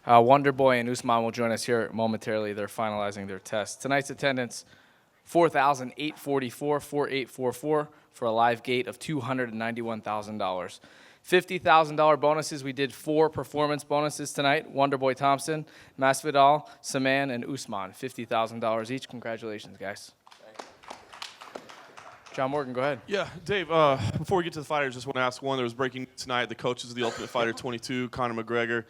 Wonderboy and Usman will join us here momentarily. They're finalizing their tests. Tonight's attendance, 4,844, 4844, for a live gate of $291,000. $50,000 bonuses. We did 4 performance bonuses tonight. Wonderboy Thompson, Masvidal, Saman, and Usman. $50,000 each. Congratulations, guys. John Morgan, go ahead. Yeah, Dave, before we get to the fighters, just want to ask one. There was breaking news tonight. The coaches of the Ultimate Fighter 22, Conor McGregor,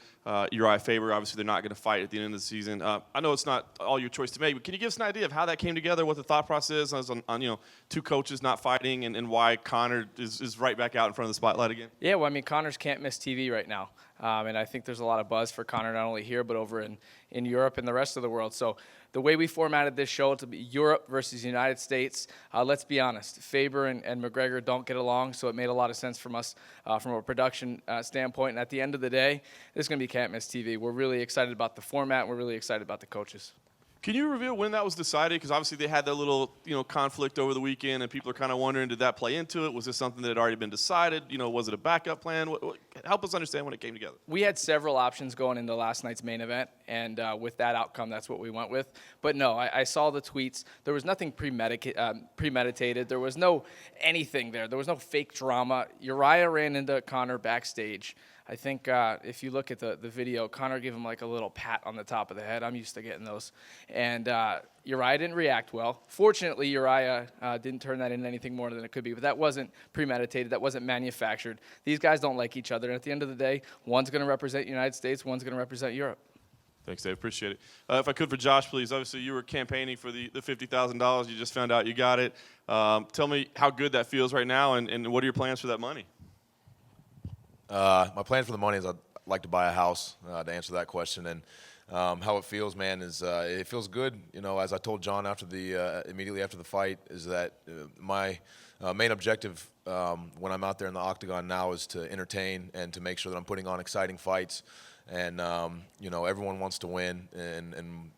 Uriah Faber, obviously they're not going to fight at the end of the season. I know it's not all your choice to make, but can you give us an idea of how that came together, what the thought process is on 2 coaches not fighting, and why Conor is right back out in front of the spotlight again? Yeah, well, I mean, Conor's can't miss TV right now. And I think there's a lot of buzz for Conor, not only here, but over in Europe and the rest of the world. So the way we formatted this show to be Europe versus United States, let's be honest, Faber and McGregor don't get along, so it made a lot of sense from us from a production standpoint. And at the end of the day, this is going to be can't miss TV. We're really excited about the format, and we're really excited about the coaches. Can you reveal when that was decided? Because obviously they had that little, conflict over the weekend, and people are kind of wondering, did that play into it? Was this something that had already been decided? Was it a backup plan? Help us understand when it came together. We had several options going into last night's main event, and with that outcome, that's what we went with. But no, I saw the tweets. There was nothing premeditated. There was no anything there. There was no fake drama. Uriah ran into Conor backstage. I think if you look at the video, Conor gave him like a little pat on the top of the head. I'm used to getting those. And Uriah didn't react well. Fortunately, Uriah didn't turn that into anything more than it could be. But that wasn't premeditated. That wasn't manufactured. These guys don't like each other. And at the end of the day, one's going to represent the United States, one's going to represent Europe. Thanks, Dave. Appreciate it. If I could, for Josh, please. Obviously, you were campaigning for the $50,000. You just found out you got it. Tell me how good that feels right now, and what are your plans for that money? My plan for the money is I'd like to buy a house, to answer that question. And how it feels, man, is it feels good. As I told John immediately after the fight, is that my main objective when I'm out there in the octagon now is to entertain and to make sure that I'm putting on exciting fights. And, everyone wants to win, and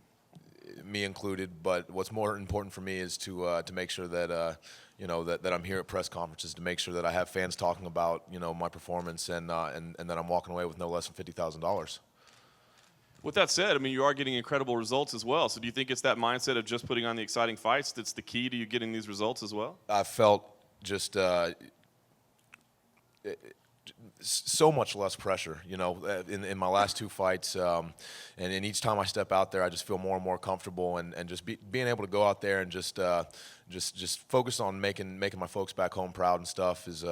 me included. But what's more important for me is to make sure that that I'm here at press conferences to make sure that I have fans talking about my performance and that I'm walking away with no less than $50,000. With that said, I mean, you are getting incredible results as well. So do you think it's that mindset of just putting on the exciting fights that's the key to you getting these results as well? I felt just so much less pressure, in my last 2 fights. And each time I step out there, I just feel more and more comfortable. And just being able to go out there and just focus on making my folks back home proud and stuff is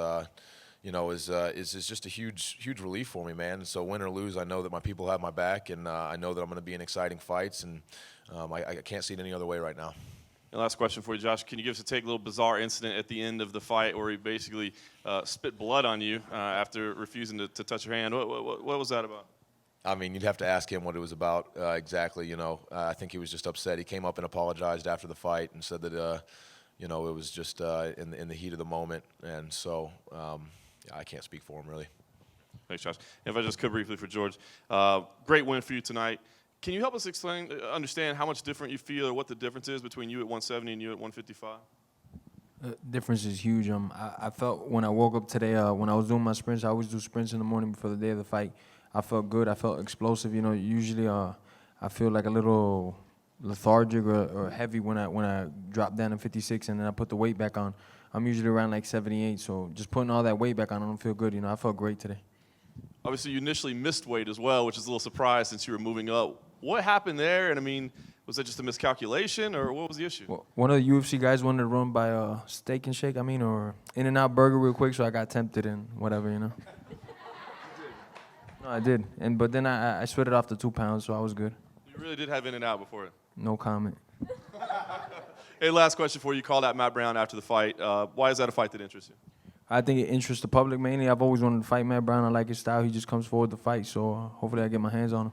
just a huge relief for me, man. And so win or lose, I know that my people have my back, and I know that I'm going to be in exciting fights, and I can't see it any other way right now. And last question for you, Josh. Can you give us a little bizarre incident at the end of the fight where he basically spit blood on you after refusing to touch your hand? What was that about? I mean, you'd have to ask him what it was about exactly. I think he was just upset. He came up and apologized after the fight and said that it was just in the heat of the moment. And so I can't speak for him really. Thanks, Josh. If I just could briefly for George, great win for you tonight. Can you help us understand how much different you feel, or what the difference is between you at 170 and you at 155? The difference is huge. I felt when I woke up today, when I was doing my sprints, I always do sprints in the morning before the day of the fight. I felt good. I felt explosive. Usually I feel like a little lethargic or heavy when I drop down to 56 and then I put the weight back on. I'm usually around like 78, so just putting all that weight back on, I don't feel good. I felt great today. Obviously, you initially missed weight as well, which is a little surprise since you were moving up. What happened there? And I mean, was that just a miscalculation, or what was the issue? Well, one of the UFC guys wanted to run by Steak and Shake, or In-N-Out Burger real quick, so I got tempted and whatever, No, I did. But then I sweated off the 2 pounds, so I was good. You really did have In-N-Out before it? No comment. Hey, last question for you. You called out Matt Brown after the fight. Why is that a fight that interests you? I think it interests the public mainly. I've always wanted to fight Matt Brown. I like his style. He just comes forward to fight, so hopefully I get my hands on him.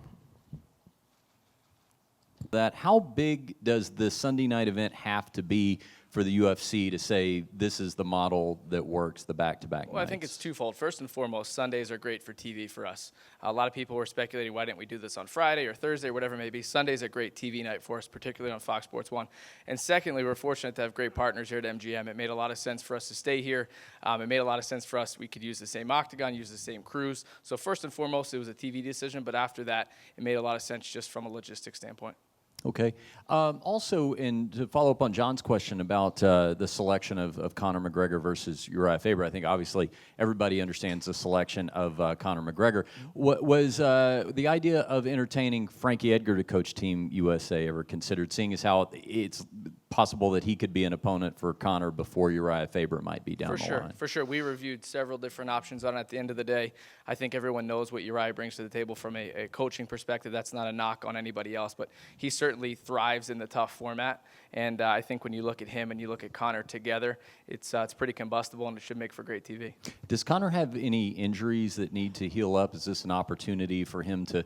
How big does the Sunday night event have to be for the UFC to say this is the model that works, the back-to-back Well, nights? I think it's twofold. First and foremost, Sundays are great for TV for us. A lot of people were speculating, why didn't we do this on Friday or Thursday or whatever it may be. Sunday's a great TV night for us, particularly on Fox Sports 1. And secondly, we're fortunate to have great partners here at MGM. It made a lot of sense for us to stay here. It made a lot of sense for us. We could use the same octagon, use the same crews. So first and foremost, it was a TV decision. But after that, it made a lot of sense just from a logistics standpoint. Okay. Also, and to follow up on John's question about the selection of Conor McGregor versus Uriah Faber, I think obviously everybody understands the selection of Conor McGregor. What was the idea of entertaining Frankie Edgar to coach Team USA ever considered, seeing as how it's possible that he could be an opponent for Conor before Uriah Faber might be down the line? For sure. We reviewed several different options on it. At the end of the day, I think everyone knows what Uriah brings to the table from a coaching perspective. That's not a knock on anybody else, but he certainly thrives in the TUF format. And I think when you look at him and you look at Conor together, it's pretty combustible, and it should make for great TV. Does Conor have any injuries that need to heal up? Is this an opportunity for him to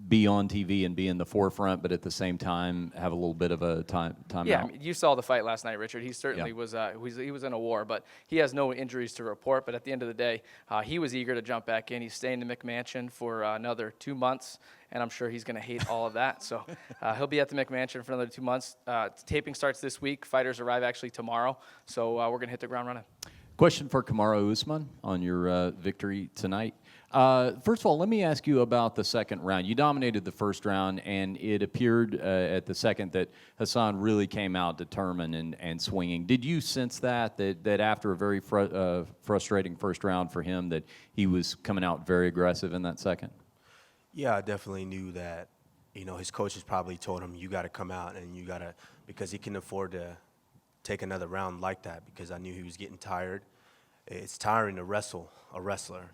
be on TV and be in the forefront, but at the same time have a little bit of a time Yeah, out? I mean, you saw the fight last night, Richard. He certainly was in a war, but he has no injuries to report. But at the end of the day, he was eager to jump back in. He's staying in the McMansion for another 2 months, and I'm sure he's going to hate all of that. So he'll be at the McMansion for another 2 months. Taping starts this week. Fighters arrive actually tomorrow, so we're going to hit the ground running. Question for Kamaru Usman on your victory tonight. First of all, let me ask you about the second round. You dominated the first round, and it appeared at the second that Hassan really came out determined and swinging. Did you sense that after a very frustrating first round for him, that he was coming out very aggressive in that second? Yeah, I definitely knew that. You know, his coaches probably told him, you got to come out and you got to, because he couldn't afford to take another round like that, because I knew he was getting tired. It's tiring to wrestle a wrestler.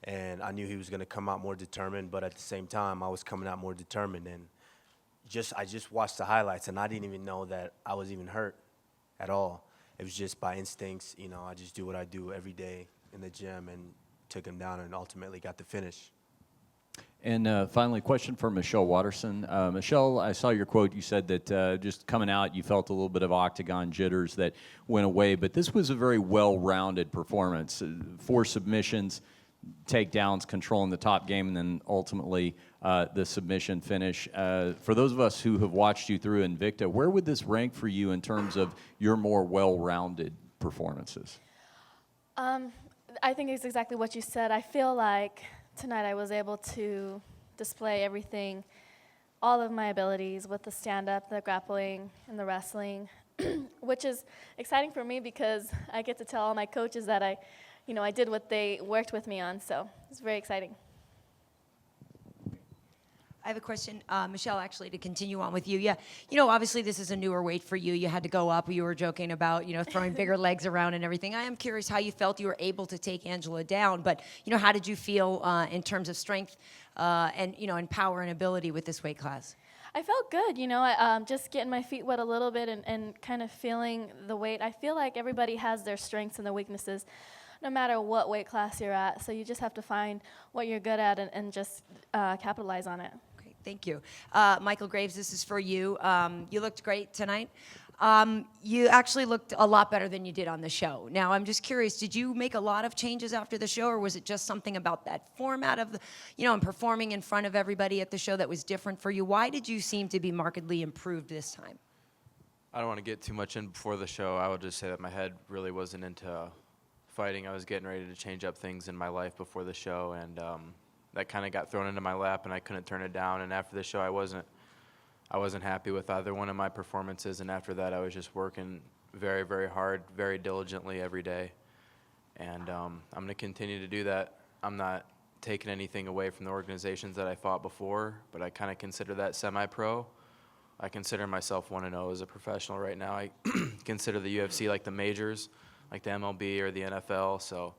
And I knew he was going to come out more determined, but at the same time, I was coming out more determined. And I just watched the highlights, and I didn't even know that I was even hurt at all. It was just by instincts. You know, I just do what I do every day in the gym, and took him down and ultimately got the finish. And finally, question for Michelle Waterson. Michelle, I saw your quote. You said that just coming out, you felt a little bit of octagon jitters that went away, but this was a very well-rounded performance. 4 submissions, takedowns, controlling the top game, and then ultimately the submission finish. For those of us who have watched you through Invicta, where would this rank for you in terms of your more well-rounded performances? I think it's exactly what you said. I feel like tonight I was able to display everything, all of my abilities with the stand-up, the grappling, and the wrestling, which is exciting for me because I get to tell all my coaches that I did what they worked with me on, so it's very exciting. I have a question, Michelle, actually, to continue on with you. Yeah, you know, obviously this is a newer weight for you. You had to go up. You were joking about, throwing bigger legs around and everything. I am curious how you felt you were able to take Angela down, but, how did you feel in terms of strength and, and power and ability with this weight class? I felt good, just getting my feet wet a little bit and kind of feeling the weight. I feel like everybody has their strengths and their weaknesses, no matter what weight class you're at. So you just have to find what you're good at and just capitalize on it. Great, thank you. Michael Graves, this is for you. You looked great tonight. You actually looked a lot better than you did on the show. Now, I'm just curious, did you make a lot of changes after the show, or was it just something about that format of and performing in front of everybody at the show that was different for you? Why did you seem to be markedly improved this time? I don't want to get too much in before the show. I would just say that my head really wasn't into fighting. I was getting ready to change up things in my life before the show, and that kind of got thrown into my lap, and I couldn't turn it down. And after the show, I wasn't happy with either one of my performances, and after that, I was just working very, very hard, very diligently every day. And I'm going to continue to do that. I'm not taking anything away from the organizations that I fought before, but I kind of consider that semi-pro. I consider myself 1-0 as a professional right now. I consider the UFC like the majors, like the MLB or the NFL. So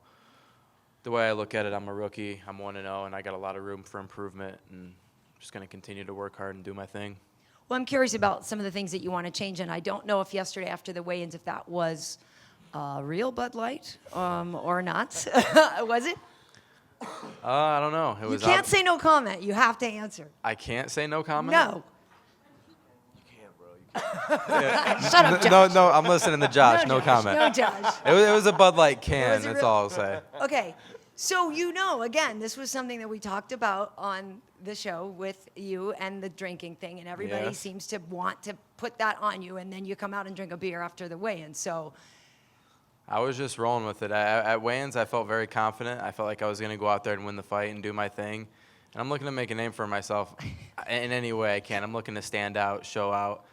the way I look at it, I'm a rookie. I'm 1-0, and I got a lot of room for improvement, and I'm just going to continue to work hard and do my thing. Well, I'm curious about some of the things that you want to change, and I don't know if yesterday after the weigh-ins, if that was real Bud Light or not. Was it? I don't know. You can't say no comment. You have to answer. I can't say no comment? No. You can't, bro. You Shut up, Josh. No, I'm listening to Josh. No comment. No, Josh. It was a Bud Light can. was a That's real- all I'll say. Okay, so again, this was something that we talked about on the show with you and the drinking thing, and everybody Yes. seems to want to put that on you, and then you come out and drink a beer after the weigh-in. So, I was just rolling with it. At weigh-ins, I felt very confident. I felt like I was going to go out there and win the fight and do my thing. And I'm looking to make a name for myself in any way I can. I'm looking to stand out, show out.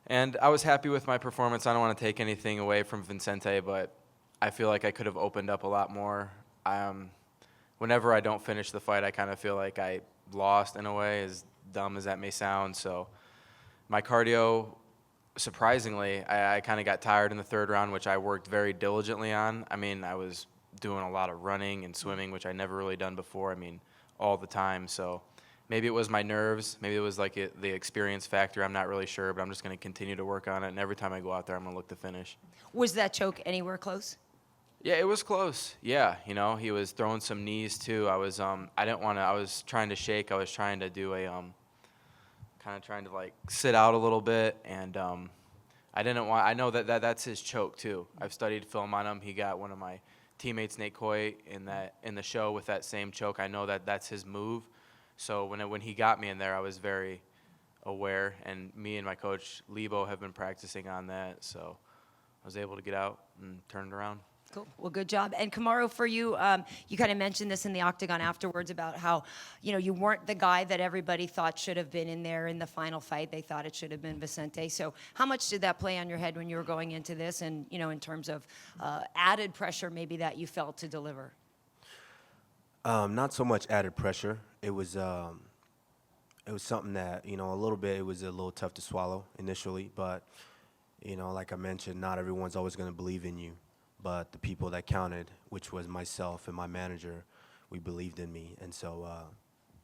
And I was happy with my performance. I don't want to take anything away from Vicente, but I feel like I could have opened up a lot more. Whenever I don't finish the fight, I kind of feel like I lost in a way, as dumb as that may sound. So my cardio, surprisingly, I kind of got tired in the third round, which I worked very diligently on. I mean, I was doing a lot of running and swimming, which I never really done before. I mean, all the time. So maybe it was my nerves. Maybe it was like the experience factor. I'm not really sure, but I'm just going to continue to work on it. And every time I go out there, I'm going to look to finish. was that choke anywhere close? Yeah, it was close. Yeah, he was throwing some knees too. I was I was trying to shake. I was trying to do a kind of trying to like sit out a little bit, and I know that's his choke too. I've studied film on him. He got one of my teammates, Nate Coy, in the show with that same choke. I know that's his move. So when he got me in there, I was very aware, and me and my coach Lebo have been practicing on that. So I was able to get out and turn it around. Cool. Well, good job. And Kamaru, for you, you kind of mentioned this in the octagon afterwards about how, you weren't the guy that everybody thought should have been in there in the final fight. They thought it should have been Vicente. So how much did that play on your head when you were going into this, and, in terms of added pressure maybe that you felt to deliver? Not so much added pressure. It was something that, a little bit, it was a little tough to swallow initially. But, like I mentioned, not everyone's always going to believe in you. But the people that counted, which was myself and my manager, we believed in me. And so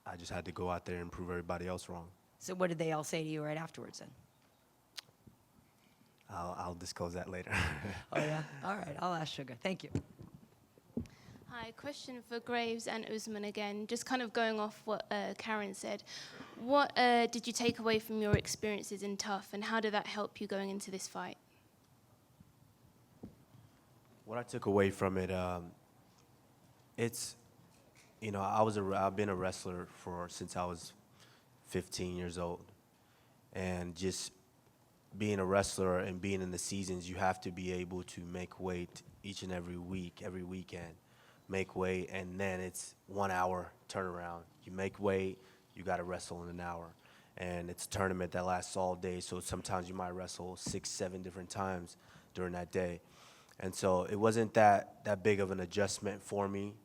I just had to go out there and prove everybody else wrong. So what did they all say to you right afterwards then? I'll disclose that later. Oh, yeah? All right. I'll ask Sugar. Thank you. Hi, question for Graves and Usman again. Just kind of going off what Karen said. What did you take away from your experiences in TUF, and how did that help you going into this fight? What I took away from it, it's, I've been a wrestler since I was 15 years old. And just being a wrestler and being in the seasons, you have to be able to make weight each and every week, every weekend. Make weight, and then it's 1 hour turnaround. You make weight, you got to wrestle in an hour. And it's a tournament that lasts all day, so sometimes you might wrestle 6, 7 different times during that day. And so it wasn't that big of an adjustment for me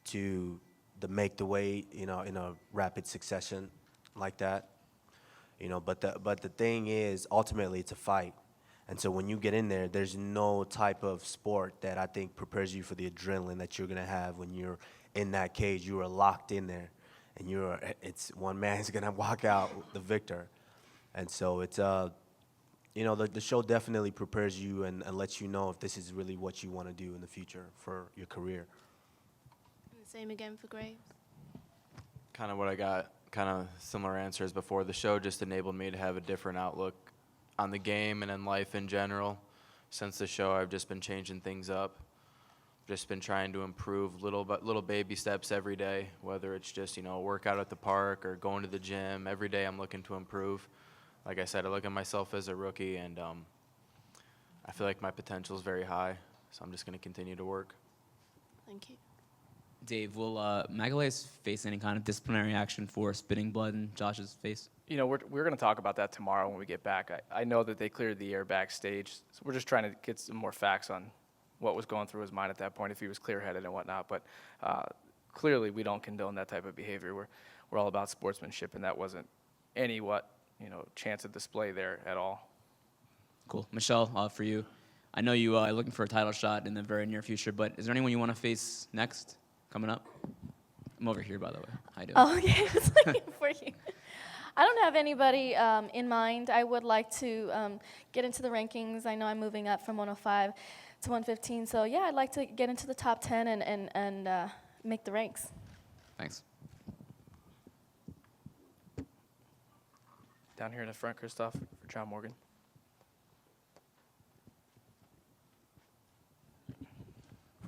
to make the weight, in a rapid succession like that. But the thing is, ultimately, it's a fight. And so when you get in there, there's no type of sport that I think prepares you for the adrenaline that you're going to have when you're in that cage. You are locked in there, and it's one man's going to walk out the victor. And so it's the show definitely prepares you and lets you know if this is really what you want to do in the future for your career. And the same again for Graves. Kind of what I got, kind of similar answers before. The show just enabled me to have a different outlook on the game and in life in general. Since the show, I've just been changing things up. Just been trying to improve little baby steps every day, whether it's just, a workout at the park or going to the gym. Every day I'm looking to improve. Like I said, I look at myself as a rookie, and I feel like my potential is very high, so I'm just going to continue to work. Thank you. Dave, will Magalhaes face any kind of disciplinary action for spitting blood in Josh's face? We're going to talk about that tomorrow when we get back. I know that they cleared the air backstage, so we're just trying to get some more facts on what was going through his mind at that point, if he was clear-headed and whatnot. But clearly, we don't condone that type of behavior. We're all about sportsmanship, and that wasn't any chance of display there at all. Cool. Michelle, for you, I know you are looking for a title shot in the very near future, but is there anyone you want to face next, coming up? I'm over here, by the way. How you doing? Oh, okay. I was looking for you. I don't have anybody in mind. I would like to get into the rankings. I know I'm moving up from 105 to 115. So, yeah, I'd like to get into the top 10 and make the ranks. Thanks. Down here in the front, Christoph, for John Morgan.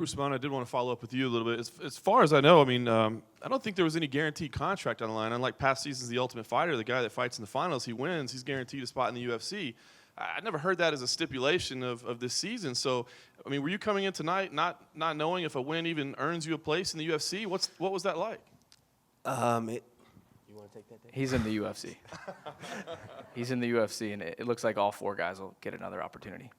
Usman, I did want to follow up with you a little bit. As far as I know, I mean, I don't think there was any guaranteed contract on the line. Unlike past seasons, The Ultimate Fighter, the guy that fights in the finals, he wins, he's guaranteed a spot in the UFC. I never heard that as a stipulation of this season. So, I mean, were you coming in tonight not knowing if a win even earns you a place in the UFC? What was that like? You want to take that? He's in the UFC. He's in the UFC, and it looks like all 4 guys will get another opportunity.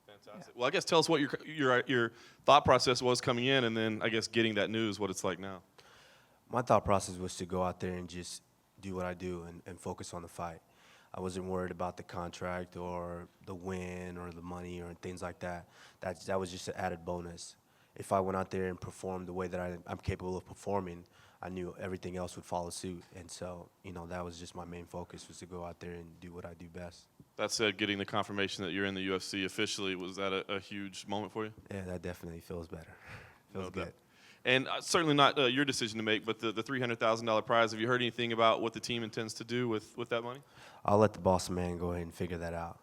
Fantastic. Well, I guess tell us what your thought process was coming in, and then I guess getting that news, what it's like now. My thought process was to go out there and just do what I do and focus on the fight. I wasn't worried about the contract or the win or the money or things like that. That was just an added bonus. If I went out there and performed the way that I'm capable of performing, I knew everything else would follow suit. And so, that was just my main focus, was to go out there and do what I do best. That said, getting the confirmation that you're in the UFC officially, was that a huge moment for you? Yeah, that definitely feels better. Feels good. And certainly not your decision to make, but the $300,000 prize. Have you heard anything about what the team intends to do with that money? I'll let the boss man go ahead and figure that out.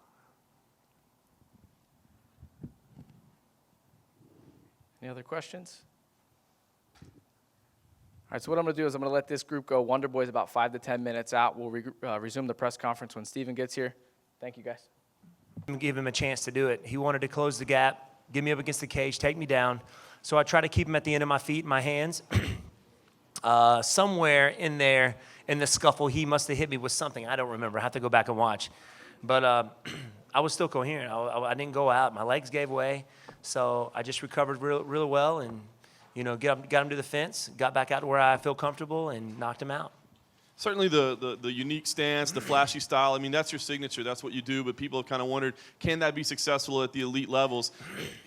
Any other questions? All right, so what I'm going to do is I'm going to let this group go. Wonder Boy's about 5 to 10 minutes out. We'll resume the press conference when Steven gets here. Thank you, guys. Give him a chance to do it. He wanted to close the gap, get me up against the cage, take me down. So I tried to keep him at the end of my feet, my hands. Somewhere in there, in the scuffle, he must have hit me with something. I don't remember. I have to go back and watch. But I was still coherent. I didn't go out. My legs gave way. So I just recovered really well and, got him to the fence, got back out to where I feel comfortable, and knocked him out. Certainly the unique stance, the flashy style, I mean, that's your signature. That's what you do. But people have kind of wondered, can that be successful at the elite levels?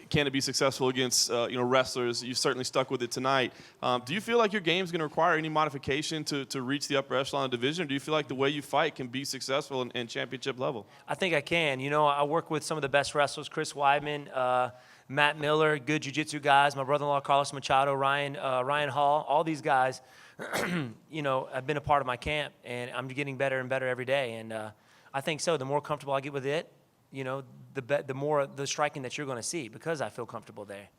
Can it be successful against wrestlers? You've certainly stuck with it tonight. Do you feel like your game's going to require any modification to reach the upper echelon of division? Or do you feel like the way you fight can be successful in championship level? I think I can. I work with some of the best wrestlers, Chris Weidman, Matt Miller, good jiu-jitsu guys, my brother-in-law Carlos Machado, Ryan Hall, all these guys. I've been a part of my camp, and I'm getting better and better every day. And I think so. The more comfortable I get with it, the more the striking that you're going to see, because I feel comfortable there.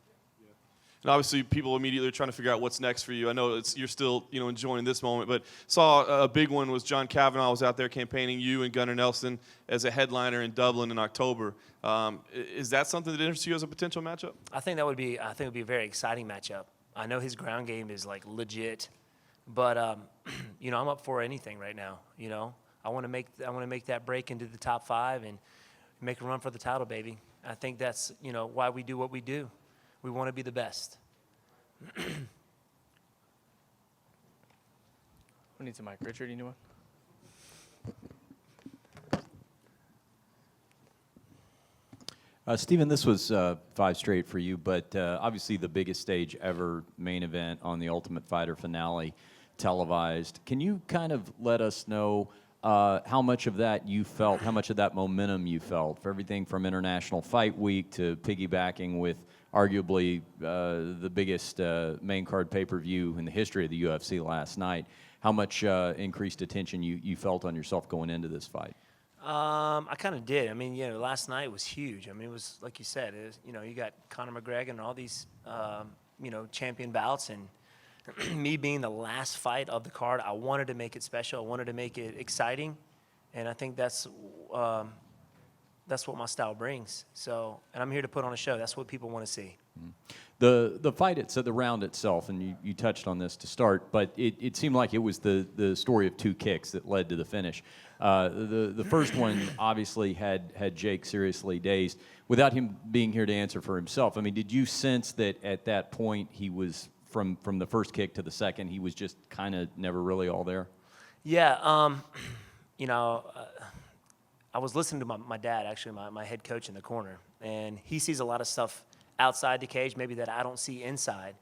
And obviously, people immediately are trying to figure out what's next for you. I know you're still, enjoying this moment, but saw a big one was John Kavanaugh was out there campaigning you and Gunnar Nelson as a headliner in Dublin in October. Is that something that interests you as a potential matchup? I think it would be a very exciting matchup. I know his ground game is like legit, but I'm up for anything right now. I want to make that break into the top 5 and make a run for the title, baby. I think that's why we do what we do. We want to be the best. Who needs a mic? Richard, you need one? Steven, this was 5 straight for you, but obviously the biggest stage ever, main event on the Ultimate Fighter finale, televised. Can you kind of let us know how much of that you felt, how much of that momentum you felt, for everything from International Fight Week to piggybacking with arguably the biggest main card pay-per-view in the history of the UFC last night? How much increased attention you felt on yourself going into this fight? I kind of did. I mean, last night was huge. I mean, it was, like you said, you got Conor McGregor and all these, champion bouts, and me being the last fight of the card, I wanted to make it special. I wanted to make it exciting, and I think that's what my style brings. So, and I'm here to put on a show. That's what people want to see. The fight itself, the round itself, and you touched on this to start, but it seemed like it was the story of 2 kicks that led to the finish. The first one obviously had Jake seriously dazed. Without him being here to answer for himself, I mean, did you sense that at that point he was, from the first kick to the second, he was just kind of never really all there? Yeah, I was listening to my dad, actually, my head coach in the corner, and he sees a lot of stuff outside the cage, maybe that I don't see inside.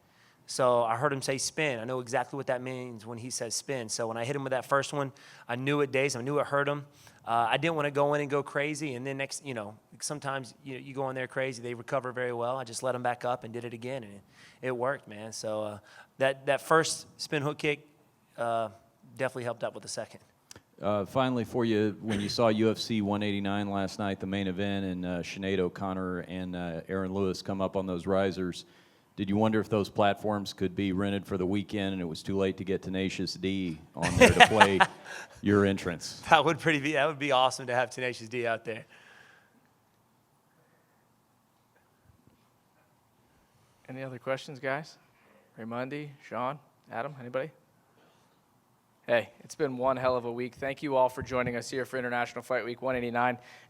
So I heard him say spin. I know exactly what that means when he says spin. So when I hit him with that first one, I knew it dazed him. I knew it hurt him. I didn't want to go in and go crazy. And then next, sometimes you go in there crazy. They recover very well. I just let them back up and did it again, and it worked, man. So that first spin hook kick definitely helped out with the second. Finally, for you, when you saw UFC 189 last night, the main event, and Sinead O'Connor and Aaron Lewis come up on those risers, did you wonder if those platforms could be rented for the weekend and it was too late to get Tenacious D on there to play your entrance? That would be awesome to have Tenacious D out there. Any other questions, guys? Raymundi, Sean, Adam, anybody? Hey, it's been one hell of a week. Thank you all for joining us here for International Fight Week 189.